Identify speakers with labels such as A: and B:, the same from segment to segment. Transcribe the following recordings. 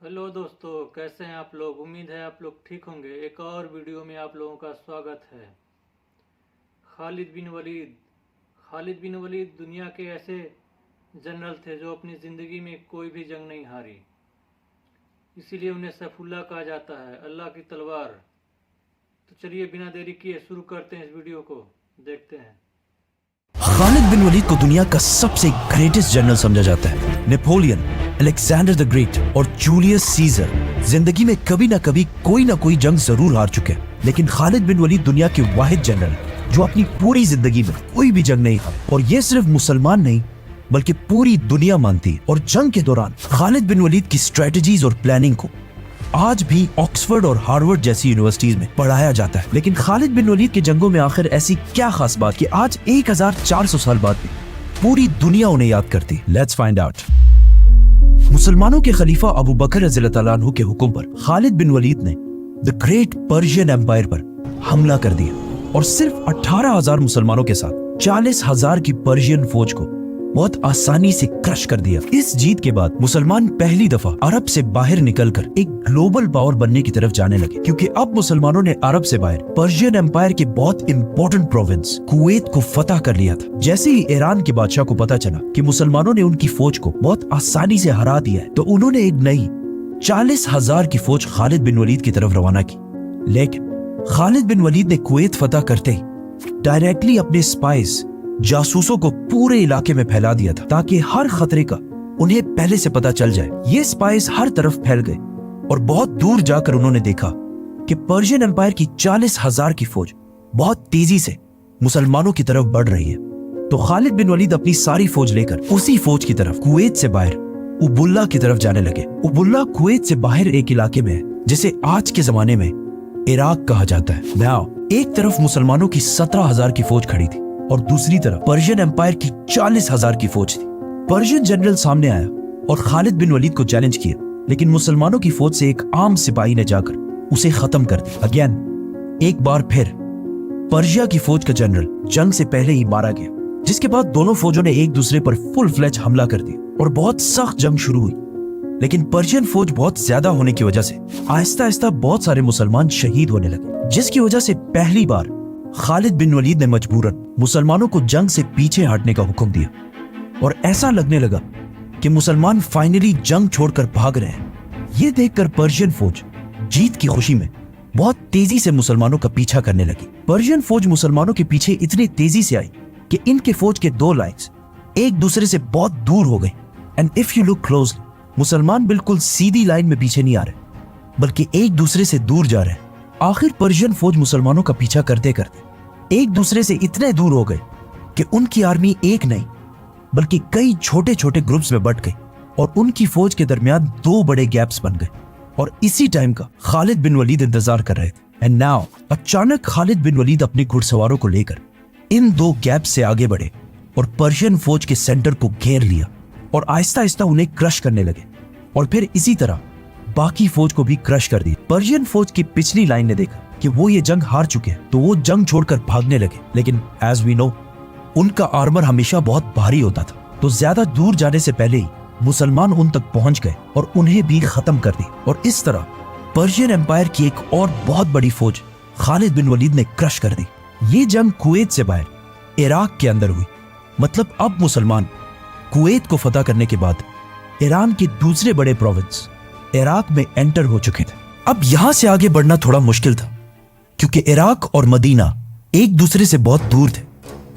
A: Hello दोस्तों, कैसे हैं आप लोग। उम्मीद है आप लोग ठीक होंगे। एक और वीडियो में आप लोगों का स्वागत है। खालिद बिन वलीद दुनिया के ऐसे जनरल थे जो अपनी ज़िंदगी में कोई भी जंग नहीं हारी, इसीलिए उन्हें सैफुल्लाह कहा जाता है, अल्लाह की तलवार। तो चलिए बिना देरी किए शुरू करते हैं इस वीडियो को, देखते हैं।
B: खालिद बिन वलीद को दुनिया का सबसे ग्रेटेस्ट जनरल समझा जाता है। नेपोलियन, अलेक्जेंडर द ग्रेट और जूलियस सीजर जिंदगी में कभी ना कभी कोई ना कोई जंग जरूर हार चुके हैं, लेकिन खालिद बिन वलीद दुनिया के वाहिद जनरल जो अपनी पूरी जिंदगी में कोई भी जंग नहीं हारा। और ये सिर्फ मुसलमान नहीं बल्कि पूरी दुनिया मानती है। और जंग के दौरान खालिद बिन वलीद की स्ट्रेटजीज और प्लानिंग को आज भी ऑक्सफोर्ड और हार्वर्ड जैसी यूनिवर्सिटीज में पढ़ाया जाता है। लेकिन खालिद बिन वलीद के जंगों में आखिर ऐसी क्या खास बात कि आज 1400 साल बाद भी पूरी दुनिया उन्हें याद करती। Let's find out. मुसलमानों के खलीफा अबू बकर रज़ियल्लाहु तआला अन्हु के हुक्म पर खालिद बिन वलीद ने द ग्रेट पर्शियन एम्पायर पर हमला कर दिया और सिर्फ 18,000 मुसलमानों के साथ 40,000 की पर्शियन फौज को बहुत आसानी से क्रश कर दिया। इस जीत के बाद मुसलमान पहली दफा अरब से बाहर निकलकर एक ग्लोबल पावर बनने की तरफ जाने लगे, क्योंकि अब मुसलमानों ने अरब से बाहर पर्शियन एम्पायर के बहुत इंपॉर्टेंट प्रोविंस कुवैत को फतह कर लिया था। जैसे ही ईरान के बादशाह को पता चला कि मुसलमानों ने उनकी फौज को बहुत आसानी से हरा दिया है, तो उन्होंने एक नई 40,000 की फौज खालिद बिन वलीद की तरफ रवाना की। लेकिन खालिद बिन वलीद ने कुवैत फतह करते ही डायरेक्टली अपने स्पाइस जासूसों को पूरे इलाके में फैला दिया था, ताकि हर खतरे का उन्हें पहले से पता चल जाए। ये स्पाइस हर तरफ फैल गए और बहुत दूर जाकर उन्होंने देखा कि पर्शियन एम्पायर की 40,000 की फौज बहुत तेजी से मुसलमानों की तरफ बढ़ रही है। तो खालिद बिन वलीद अपनी सारी फौज लेकर उसी फौज की तरफ कुवैत से बाहर उबुल्ला की तरफ जाने लगे। उबुल्ला कुवैत से बाहर एक इलाके में है जिसे आज के जमाने में इराक कहा जाता है। नाउ एक तरफ मुसलमानों की 17,000 की फौज खड़ी थी और दूसरी तरफ पर्शियन एम्पायर की 40,000 की फौज थी। पर्शियन जनरल सामने आया और खालिद बिन वलीद को चैलेंज किया, लेकिन मुसलमानों की फौज से एक आम सिपाही ने जाकर उसे खत्म कर दिया। अगेन एक बार फिर पर्शिया की फौज का जनरल जंग से पहले ही मारा गया, जिसके बाद दोनों फौजों ने एक दूसरे पर फुल फ्लेज हमला कर दिया और बहुत सख्त जंग शुरू हुई। लेकिन पर्शियन फौज बहुत ज्यादा होने की वजह से आहिस्ता आहिस्ता बहुत सारे मुसलमान शहीद होने लगे, जिसकी वजह से पहली बार खालिद बिन वलीद ने मजबूरन मुसलमानों को जंग से पीछे हटने का हुक्म दिया। और ऐसा लगने लगा कि मुसलमान फाइनली जंग छोड़कर भाग रहे हैं। ये देखकर पर्शियन फौज जीत की खुशी में बहुत तेजी से मुसलमानों का पीछा करने लगी। पर्शियन फौज मुसलमानों के पीछे इतनी तेजी से आई कि इनके फौज के दो लाइन्स एक दूसरे से बहुत दूर हो गई। And if you look closely, मुसलमान बिल्कुल सीधी लाइन में पीछे नहीं आ रहे, बल्कि एक दूसरे से दूर जा रहे हैं। आखिर पर्शियन फौज मुसलमानों का पीछा करते करते एक दूसरे से इतने दूर हो गए कि उनकी आर्मी एक नहीं बल्कि कई छोटे छोटे ग्रुप्स में बट गई और उनकी फौज के दरमियान दो बड़े गैप्स बन गए। और इसी टाइम का खालिद बिन वलीद इंतजार कर रहे थे। एंड नाउ अचानक खालिद बिन वलीद अपने घुड़सवारों को लेकर इन दो गैप से आगे बढ़े और पर्शियन फौज के सेंटर को घेर लिया और आहिस्ता आहिस्ता उन्हें क्रश करने लगे। और फिर इसी तरह बाकी फौज को भी क्रश कर दिया। पर्शियन फौज की पिछली लाइन ने देखा कि वो ये जंग हार चुके हैं, तो वो जंग छोड़कर भागने लगे। लेकिन एज वी नो, उनका आर्मर हमेशा बहुत भारी होता था, तो ज्यादा दूर जाने से पहले ही मुसलमान उन तक पहुंच गए और उन्हें भी खत्म कर दी। और इस तरह पर्शियन एम्पायर की एक और बहुत बड़ी फौज खालिद बिन वलीद ने क्रश कर दी। ये जंग कुवैत से बाहर इराक के अंदर हुई। मतलब अब मुसलमान कुवैत को फतह करने के बाद ईरान के दूसरे बड़े प्रोविंस इराक में एंटर हो चुके थे। अब यहां से आगे बढ़ना थोड़ा मुश्किल था, क्योंकि इराक और मदीना एक दूसरे से बहुत दूर थे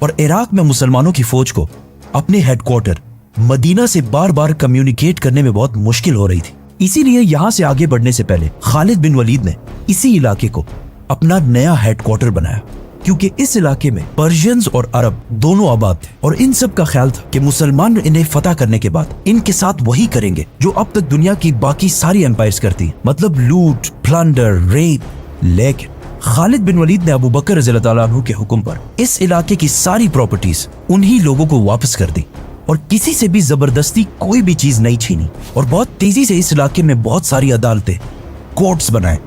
B: और इराक में मुसलमानों की फौज को अपने हेडक्वार्टर मदीना से बार बार कम्युनिकेट करने में बहुत मुश्किल हो रही थी। इसीलिए यहां से आगे बढ़ने से पहले खालिद बिन वलीद ने इसी इलाके को अपना नया हेडक्वार्टर बनाया, क्योंकि इस इलाके में पर्शियंस और अरब दोनों आबाद थे और इन सब का ख्याल था कि मुसलमान इन्हें फतह करने के बाद इनके साथ वही करेंगे जो अब तक दुनिया की बाकी सारी एम्पायर्स करती हैं, मतलब लूट, प्लंडर, रेप। लेकिन खालिद बिन वलीद ने अबू बकर रज़ियल्लाहु तआला अन्हु के हुक्म पर इस इलाके की सारी प्रॉपर्टीज उन्हीं लोगों को वापस कर दी और किसी से भी जबरदस्ती कोई भी चीज नहीं छीनी। और बहुत तेजी से इस इलाके में बहुत सारी अदालतें, कोर्ट्स बनाए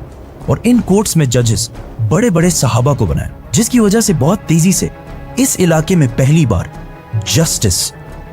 B: और इन कोर्ट्स में जजेस बड़े बड़े सहाबा को बनाए, जिसकी वजह से बहुत तेजी से इस इलाके में पहली बार जस्टिस,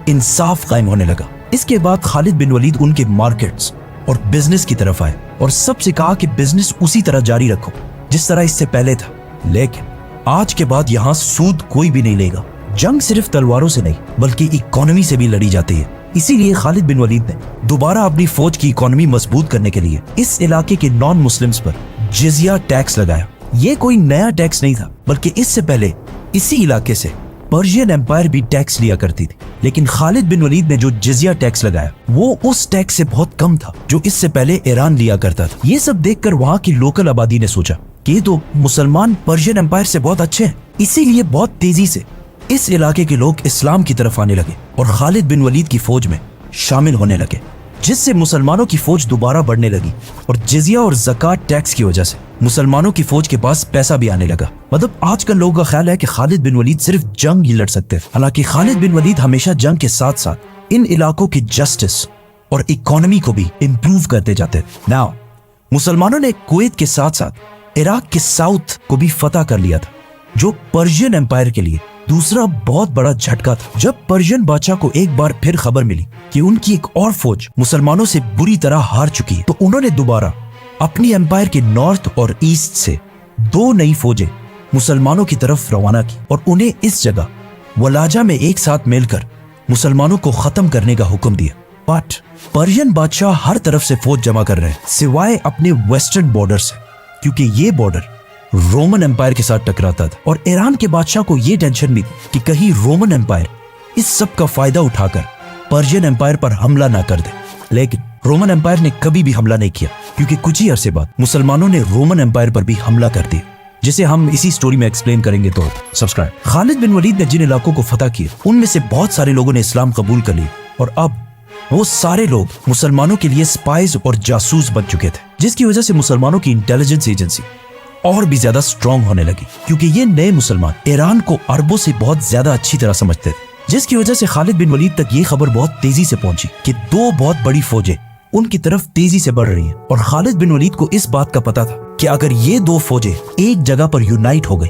B: इंसाफ कायम होने लगा। इसके बाद खालिद बिन वलीद उनके मार्केट्स और बिजनेस की तरफ आए और सबसे कहा कि बिजनेस उसी तरह जारी रखो जिस तरह इससे पहले था। लेकिन आज के बाद यहाँ सूद कोई भी नहीं लेगा। जंग सिर्फ तलवारों से नहीं बल्कि इकोनॉमी से भी लड़ी जाती है। इसीलिए खालिद बिन वलीद ने दोबारा अपनी फौज की इकोनॉमी मजबूत करने के लिए इस इलाके के नॉन मुस्लिम्स पर जिजिया टैक्स लगाया। ये कोई नया टैक्स नहीं था बल्कि इससे पहले इसी इलाके से पर्शियन एम्पायर भी टैक्स लिया करती थी। लेकिन खालिद बिन वलीद ने जो जिजिया टैक्स लगाया वो उस टैक्स से बहुत कम था जो इससे पहले ईरान लिया करता था। ये सब देखकर वहाँ की लोकल आबादी ने सोचा कि ये तो मुसलमान पर्शियन एम्पायर से बहुत अच्छे हैं। इसीलिए बहुत तेजी से इस इलाके के लोग इस्लाम की तरफ आने लगे और खालिद बिन वलीद की फौज में शामिल होने लगे, जिससे मुसलमानों की फौज दोबारा बढ़ने लगी। और जिजिया और ज़कात टैक्स की वजह से मुसलमानों की फौज के पास पैसा भी आने लगा। मतलब आजकल लोगों का ख्याल है कि खालिद बिन वलीद सिर्फ जंग ही लड़ सकते थे, हालांकि खालिद बिन वलीद हमेशा जंग के साथ साथ इन इलाकों की जस्टिस और इकोनॉमी को भी इम्प्रूव करते जाते थे। नाउ मुसलमानों ने कुवैत के साथ साथ इराक के साउथ को भी फतह कर लिया था, जो पर्शियन एम्पायर के लिए दूसरा बहुत बड़ा झटका था। जब पर्शियन बादशाह को एक बार फिर खबर मिली कि उनकी एक और फौज मुसलमानों से बुरी तरह हार चुकी है, तो उन्होंने दोबारा अपनी एम्पायर के नॉर्थ और ईस्ट से 2 नई फौजें मुसलमानों की तरफ रवाना की और उन्हें इस जगह वलाजा में एक साथ मिलकर मुसलमानों को खत्म करने का हुक्म दिया। बट पर्शियन बादशाह हर तरफ से फौज जमा कर रहे हैं सिवाय अपने वेस्टर्न बॉर्डर से, क्योंकि ये बॉर्डर रोमन एम्पायर के साथ टकराता था। और ईरान के बादशाह को यह टेंशन भी थी कि कहीं रोमन एम्पायर इस सब का फायदा उठाकर पर्शियन एम्पायर पर हमला ना कर दे। लेकिन रोमन एम्पायर ने कभी भी हमला नहीं किया, क्योंकि कुछ ही अरसे बाद मुसलमानों ने रोमन एम्पायर पर भी हमला कर दिया, जिसे हम इसी स्टोरी में एक्सप्लेन करेंगे। तो सब्सक्राइब। खालिद बिन वलीद ने जिन इलाकों को फतह किया उनमें से बहुत सारे लोगों ने इस्लाम कबूल कर लिया और अब वो सारे लोग मुसलमानों के लिए स्पाइज और जासूस बन चुके थे, जिसकी वजह से मुसलमानों की इंटेलिजेंस एजेंसी और भी ज्यादा स्ट्रॉन्ग होने लगी, क्योंकि ये नए मुसलमान ईरान को अरबों से बहुत ज्यादा अच्छी तरह समझते थे। जिसकी वजह से खालिद बिन वलीद तक ये खबर बहुत तेजी से पहुंची कि 2 बहुत बड़ी फौजें उनकी तरफ तेजी से बढ़ रही हैं। और खालिद बिन वलीद को इस बात का पता था कि अगर ये 2 फौजें एक जगह पर यूनाइट हो गई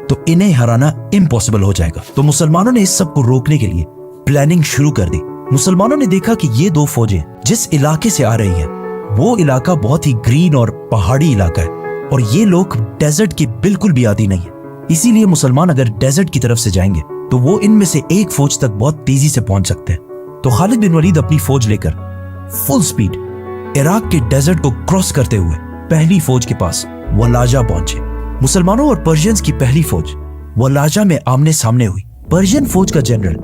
B: तो इन्हें हराना इम्पॉसिबल हो जाएगा। तो मुसलमानों ने इस सब को रोकने के लिए प्लानिंग शुरू कर दी। मुसलमानों ने देखा कि ये 2 फौजें जिस इलाके से आ रही हैं वो इलाका बहुत ही ग्रीन और पहाड़ी इलाका है और ये लोग डेजर्ट के बिल्कुल भी आदी नहीं है। इसीलिए मुसलमान अगर डेजर्ट की तरफ से जाएंगे तो वो इनमें से एक फौज तक बहुत तेजी से पहुंच सकते हैं। तो खालिद बिन वलीद अपनी फौज लेकर फुल स्पीड इराक के डेजर्ट को क्रॉस करते हुए पहली फौज के पास वलाजा पहुंचे। मुसलमानों और पर्शियंस की पहली फौज वलाजा में आमने सामने हुई। पर्शियन फौज का जनरल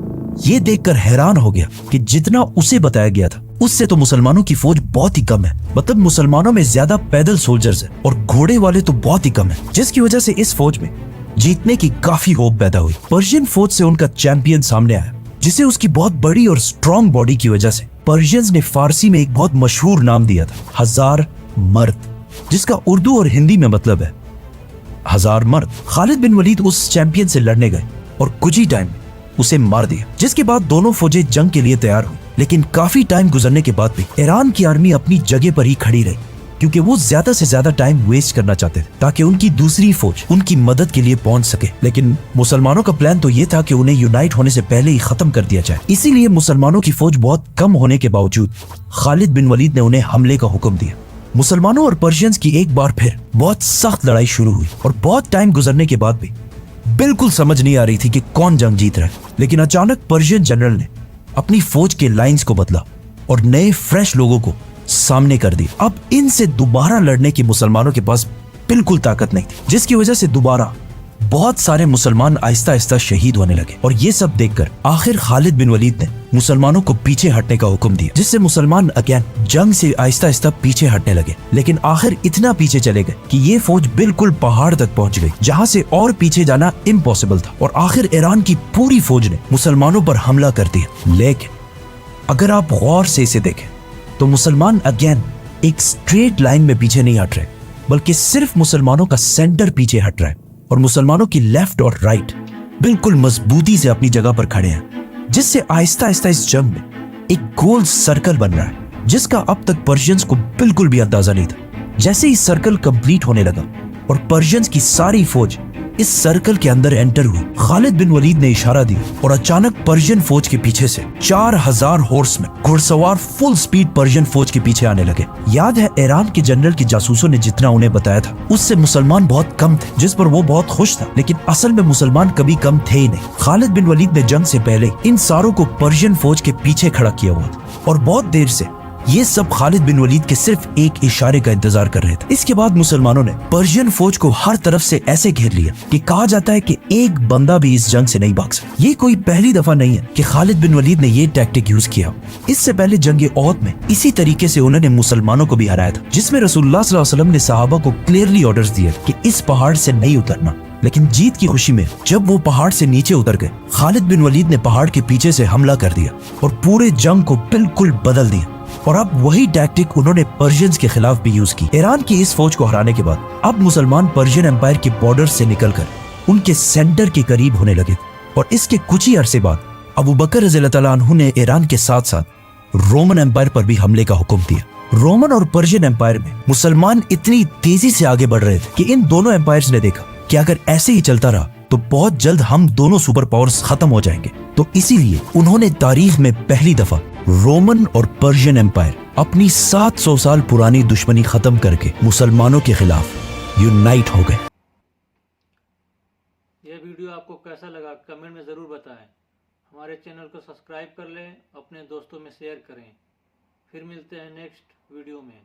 B: ये देखकर हैरान हो गया कि जितना उसे बताया गया था उससे तो मुसलमानों की फौज बहुत ही कम है। मतलब मुसलमानों में ज्यादा पैदल सोल्जर्स हैं और घोड़े वाले तो बहुत ही कम है, जिसकी वजह से इस फौज में जीतने की काफी होप पैदा हुई। पर्शियन फौज से उनका चैंपियन सामने आया, जिसे उसकी बहुत बड़ी और स्ट्रॉन्ग बॉडी की वजह से पर्शियंस ने फारसी में एक बहुत मशहूर नाम दिया था, 1000 मर्द, जिसका उर्दू और हिंदी में मतलब है 1000 मर्द। खालिद बिन वलीद उस चैंपियन से लड़ने गए और कुछ ही टाइम में उसे मार दिया, जिसके बाद दोनों फौजें जंग के लिए तैयार हुई। लेकिन काफी टाइम गुजरने के बाद भी ईरान की आर्मी अपनी जगह पर ही खड़ी रही, क्योंकि वो ज्यादा से ज्यादा टाइम वेस्ट करना चाहते थे ताकि उनकी दूसरी फौज उनकी मदद के लिए पहुंच सके। लेकिन मुसलमानों का प्लान तो ये था कि उन्हें यूनाइट होने से पहले ही खत्म कर दिया जाए। इसीलिए मुसलमानों की फौज बहुत कम होने के बावजूद खालिद बिन वलीद ने उन्हें हमले का हुक्म दिया। मुसलमानों और पर्शियंस की एक बार फिर बहुत सख्त लड़ाई शुरू हुई और बहुत टाइम गुजरने के बाद भी बिल्कुल समझ नहीं आ रही थी कि कौन जंग जीत रहा है। लेकिन अचानक पर्शियन जनरल ने अपनी फौज के लाइंस को बदला और नए फ्रेश लोगों को सामने कर दी। अब इनसे दोबारा लड़ने की मुसलमानों के पास बिल्कुल ताकत नहीं थी, जिसकी वजह से दोबारा बहुत सारे मुसलमान आहिस्ता आहिस्ता शहीद होने लगे। और ये सब देखकर आखिर खालिद बिन वलीद ने मुसलमानों को पीछे हटने का हुक्म दिया, जिससे मुसलमान अगेन जंग से आहिस्ता आहिस्ता पीछे हटने लगे। लेकिन आखिर इतना पीछे चले गए कि ये फौज बिल्कुल पहाड़ तक पहुंच गई, जहां से और पीछे जाना इम्पॉसिबल था। और आखिर ईरान की पूरी फौज ने मुसलमानों पर हमला कर दिया। लेकिन अगर आप गौर से इसे देखें तो मुसलमान अगेन एक स्ट्रेट लाइन में पीछे नहीं हट रहे, बल्कि सिर्फ मुसलमानों का सेंटर पीछे हट रहा है और मुसलमानों की लेफ्ट और राइट बिल्कुल मजबूती से अपनी जगह पर खड़े हैं, जिससे आहिस्ता आहिस्ता इस जंग में एक गोल सर्कल बन रहा है, जिसका अब तक पर्शियंस को बिल्कुल भी अंदाजा नहीं था। जैसे ही सर्कल कंप्लीट होने लगा और पर्शियंस की सारी फौज इस सर्कल के अंदर एंटर हुई, खालिद बिन वलीद ने इशारा दिया और अचानक पर्शियन फौज के पीछे से 4000 हॉर्समैन घुड़सवार फुल स्पीड पर्शियन फौज के पीछे आने लगे। याद है ईरान के जनरल की जासूसों ने जितना उन्हें बताया था उससे मुसलमान बहुत कम थे, जिस पर वो बहुत खुश था, लेकिन असल में मुसलमान कभी कम थे ही नहीं। खालिद बिन वलीद ने जंग से पहले इन सारों को पर्शियन फौज के पीछे खड़ा किया हुआ था और बहुत देर से ये सब खालिद बिन वलीद के सिर्फ एक इशारे का इंतजार कर रहे थे। इसके बाद मुसलमानों ने पर्शियन फौज को हर तरफ से ऐसे घेर लिया कि कहा जाता है कि एक बंदा भी इस जंग से नहीं भाग सकता। ये कोई पहली दफा नहीं है कि खालिद बिन वलीद ने ये टैक्टिक यूज किया। इससे पहले जंग ओहद में इसी तरीके से उन्होंने मुसलमानों को भी हराया था, जिसमें रसूलुल्लाह सल्लल्लाहु अलैहि वसल्लम ने सहाबा को क्लियरली ऑर्डर्स दिए कि इस पहाड़ से नहीं उतरना। लेकिन जीत की खुशी में जब वो पहाड़ से नीचे उतर गए, खालिद बिन वलीद ने पहाड़ के पीछे से हमला कर दिया और पूरे जंग को बिल्कुल बदल दिया। और अब वही टैक्टिक उन्होंने पर्शियंस के खिलाफ भी यूज की। ईरान की इस फौज को हराने के बाद अब मुसलमान पर्शियन एम्पायर के बॉर्डर से निकलकर उनके सेंटर के करीब होने लगे और इसके कुछ ही अरसे बाद अबू बकर रज़ियल्लाहु तआला अन्हु ने ईरान के साथ साथ रोमन एम्पायर पर भी हमले का हुक्म दिया। रोमन और पर्शियन एम्पायर में मुसलमान इतनी तेजी से आगे बढ़ रहे थे कि इन दोनों एम्पायर्स ने देखा कि अगर ऐसे ही चलता रहा तो बहुत जल्द हम दोनों सुपर पावर्स खत्म हो जाएंगे। तो इसीलिए उन्होंने तारीख में पहली दफा रोमन और पर्शियन एम्पायर अपनी 700 साल पुरानी दुश्मनी खत्म करके मुसलमानों के खिलाफ यूनाइट हो गए।
A: यह वीडियो आपको कैसा लगा कमेंट में ज़रूर बताएं। हमारे चैनल को सब्सक्राइब कर लें, अपने दोस्तों में शेयर करें। फिर मिलते हैं नेक्स्ट वीडियो में।